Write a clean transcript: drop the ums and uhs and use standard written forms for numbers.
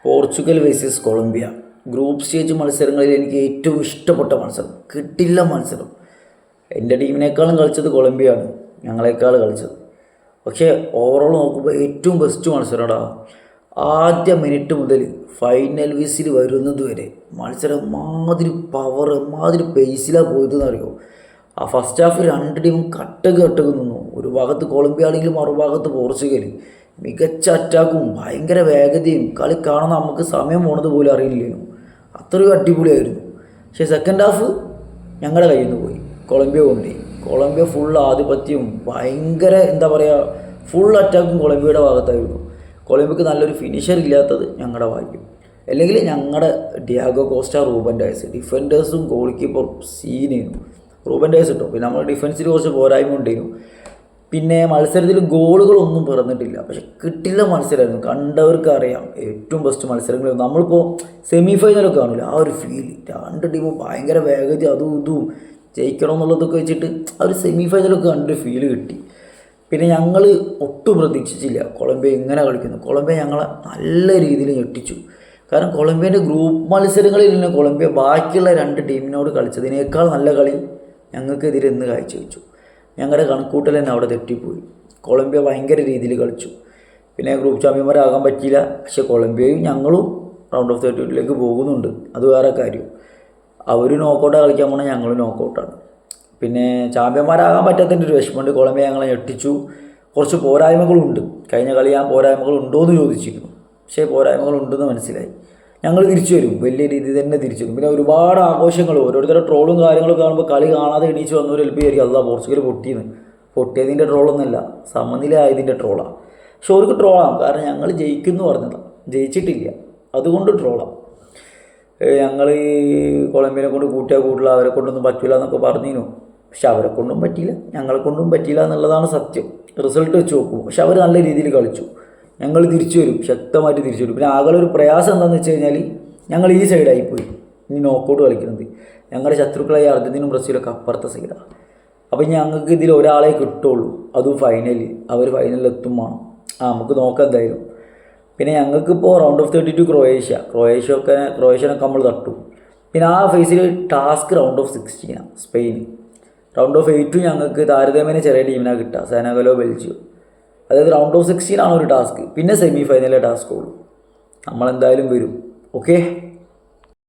Portugal versus Colombia group stage മത്സരങ്ങളിൽ എനിക്ക് ഏറ്റവും ഇഷ്ടപ്പെട്ട മത്സരം, കിട്ടില്ല മത്സരം. എൻ്റെ ടീമിനേക്കാളും കളിച്ചത് കൊളംബിയാണ്, ഞങ്ങളെക്കാൾ കളിച്ചത്. പക്ഷേ ഓവറോൾ നോക്കുമ്പോൾ ഏറ്റവും ബെസ്റ്റ് മത്സരമാടാ. ആദ്യ മിനിറ്റ് മുതൽ ഫൈനൽ വിസിൽ വരുന്നത് വരെ മത്സരം മാതിരി പവർ, മാതിരി പേസിലാണ് പോയതെന്ന് അറിയോ. ആ ഫസ്റ്റ് ഹാഫ് രണ്ട് ടീമും കട്ടക്ക് നിന്നു. ഒരു ഭാഗത്ത് കൊളംബിയ ആണെങ്കിലും മറുഭാഗത്ത് പോർച്ചുഗൽ. മികച്ച അറ്റാക്കും ഭയങ്കര വേഗതയും, കളി കാണുന്ന നമുക്ക് സമയം പോണത് പോലും അറിയില്ലായിരുന്നു. അത്രയും അടിപൊളിയായിരുന്നു. പക്ഷേ സെക്കൻഡ് ഹാഫ് ഞങ്ങളുടെ കയ്യിൽ നിന്ന് പോയി, കൊളംബിയ കൊണ്ടുപോയി. കൊളംബിയ ഫുൾ ആധിപത്യവും ഭയങ്കര എന്താ പറയുക, ഫുൾ അറ്റാക്കും കൊളംബിയയുടെ ഭാഗത്തായിരുന്നു. കൊളംബിയക്ക് നല്ലൊരു ഫിനിഷർ ഇല്ലാത്തത് ഞങ്ങളുടെ ഭാഗ്യം. അല്ലെങ്കിൽ ഞങ്ങളുടെ ഡിയാഗോ കോസ്റ്റ, റൂബൻ ഡയസ്, ഡിഫൻഡേഴ്സും ഗോൾ കീപ്പറും സീനായിരുന്നു. റൂബൻ ഡയസ് കിട്ടും. പിന്നെ നമ്മുടെ ഡിഫൻസിൽ കുറച്ച് പോരായ്മ ഉണ്ടായിരുന്നു. പിന്നെ മത്സരത്തിൽ ഗോളുകളൊന്നും പിറന്നിട്ടില്ല. പക്ഷെ കിട്ടില്ല മത്സരമായിരുന്നു. കണ്ടവർക്ക് അറിയാം ഏറ്റവും ബെസ്റ്റ് മത്സരങ്ങൾ. നമ്മളിപ്പോൾ സെമി ഫൈനലൊക്കെ കാണില്ല, ആ ഒരു ഫീൽ. രണ്ട് ടീമും ഭയങ്കര വേഗത, അതും ഇതും ജയിക്കണം എന്നുള്ളതൊക്കെ വെച്ചിട്ട് ആ ഒരു സെമി ഫൈനലൊക്കെ കണ്ടൊരു ഫീൽ കിട്ടി. പിന്നെ ഞങ്ങൾ ഒട്ടും പ്രതീക്ഷിച്ചില്ല കൊളംബിയ ഇങ്ങനെ കളിക്കുന്നു. കൊളംബിയ ഞങ്ങളെ നല്ല രീതിയിൽ ഞെട്ടിച്ചു. കാരണം കൊളംബിയൻ്റെ ഗ്രൂപ്പ് മത്സരങ്ങളിൽ നിന്ന് കൊളംബിയ ബാക്കിയുള്ള രണ്ട് ടീമിനോട് കളിച്ചതിനേക്കാൾ നല്ല കളി ഞങ്ങൾക്കെതിരെ ഇന്ന് കാഴ്ചവെച്ചു. ഞങ്ങളുടെ കണക്കൂട്ടൽ തന്നെ അവിടെ തെറ്റിപ്പോയി. കൊളംബിയ ഭയങ്കര രീതിയിൽ കളിച്ചു. പിന്നെ ഗ്രൂപ്പ് ചാമ്പ്യന്മാരാകാൻ പറ്റിയില്ല. പക്ഷേ കൊളംബിയയും ഞങ്ങളും റൗണ്ട് ഓഫ് 32 പോകുന്നുണ്ട്. അത് വേറെ കാര്യം. അവർ നോക്കൗട്ടാണ് കളിക്കാൻ പോകണം, ഞങ്ങൾ നോക്കൗട്ടാണ്. പിന്നെ ചാമ്പ്യന്മാരാകാൻ പറ്റാത്തതിൻ്റെ ഒരു വിഷമമുണ്ട്. കൊളംബിയ ഞങ്ങളെ ഞെട്ടിച്ചു. കുറച്ച് പോരായ്മകളുണ്ട്. കഴിഞ്ഞ കളി ആ പോരായ്മകളുണ്ടോ എന്ന് ചോദിച്ചിരുന്നു. പക്ഷേ പോരായ്മകളുണ്ടെന്ന് മനസ്സിലായി. ഞങ്ങൾ തിരിച്ചു വരും, വലിയ രീതിയിൽ തന്നെ തിരിച്ചു വരും. പിന്നെ ഒരുപാട് ആഘോഷങ്ങൾ, ഓരോരുത്തരുടെ ട്രോളും കാര്യങ്ങളും കാണുമ്പോൾ കളി കാണാതെ എണീച്ച് വന്നവർ ചിലപ്പോൾ ആയിരിക്കും അല്ല പോർച്ചുഗൽ പൊട്ടിയതിൻ്റെ ട്രോളൊന്നുമല്ല, സമനില ആയതിൻ്റെ ട്രോളാണ്. പക്ഷെ അവർക്ക് ട്രോളാം, കാരണം ഞങ്ങൾ ജയിക്കുമെന്ന് പറഞ്ഞതാണ്, ജയിച്ചിട്ടില്ല, അതുകൊണ്ട് ട്രോളാം. ഞങ്ങൾ ഈ കൊളംബിയനെ കൊണ്ട് കൂട്ടിയാൽ കൂട്ടില്ല, അവരെ കൊണ്ടൊന്നും പറ്റില്ല എന്നൊക്കെ പറഞ്ഞിരുന്നു. പക്ഷെ അവരെ കൊണ്ടും പറ്റിയില്ല, ഞങ്ങളെ കൊണ്ടും പറ്റിയില്ല എന്നുള്ളതാണ് സത്യം. റിസൾട്ട് വെച്ച് നോക്കും. പക്ഷെ അവർ നല്ല രീതിയിൽ കളിച്ചു. ഞങ്ങൾ തിരിച്ചു വരും, ശക്തമായിട്ട് തിരിച്ചു വരും. പിന്നെ ആകെ ഒരു പ്രയാസം എന്താണെന്ന് വെച്ച് കഴിഞ്ഞാൽ ഞങ്ങൾ ഈ സൈഡായിപ്പോയി. ഇനി നോക്കൗട്ട് കളിക്കുന്നത് ഞങ്ങളുടെ ശത്രുക്കളായ അർജന്റീനയും ബ്രസീലൊക്കെ അപ്പുറത്തെ സൈഡാണ്. അപ്പോൾ ഞങ്ങൾക്ക് ഇതിൽ ഒരാളെ കിട്ടുള്ളൂ, അതും ഫൈനലിൽ. അവർ ഫൈനലിൽ എത്തും വേണം. നമുക്ക് നോക്കാം എന്തായാലും. പിന്നെ ഞങ്ങൾക്കിപ്പോൾ റൗണ്ട് ഓഫ് 32 ക്രൊയേഷ്യനൊക്കെ നമ്മൾ തട്ടും. പിന്നെ ആ ഫേസിൽ task round of 16 Spain. Round of 8 ഞങ്ങൾക്ക് താരതമ്യേന ചെറിയ ടീമിനാണ് കിട്ടുക, സെനഗലോ ബെൽജിയോ. അതായത് റൗണ്ട് ഓഫ് 16 ഒരു ടാസ്ക്, പിന്നെ സെമി ഫൈനലിലെ ടാസ്ക് ഉള്ളൂ. നമ്മളെന്തായാലും വരും. ഓക്കെ.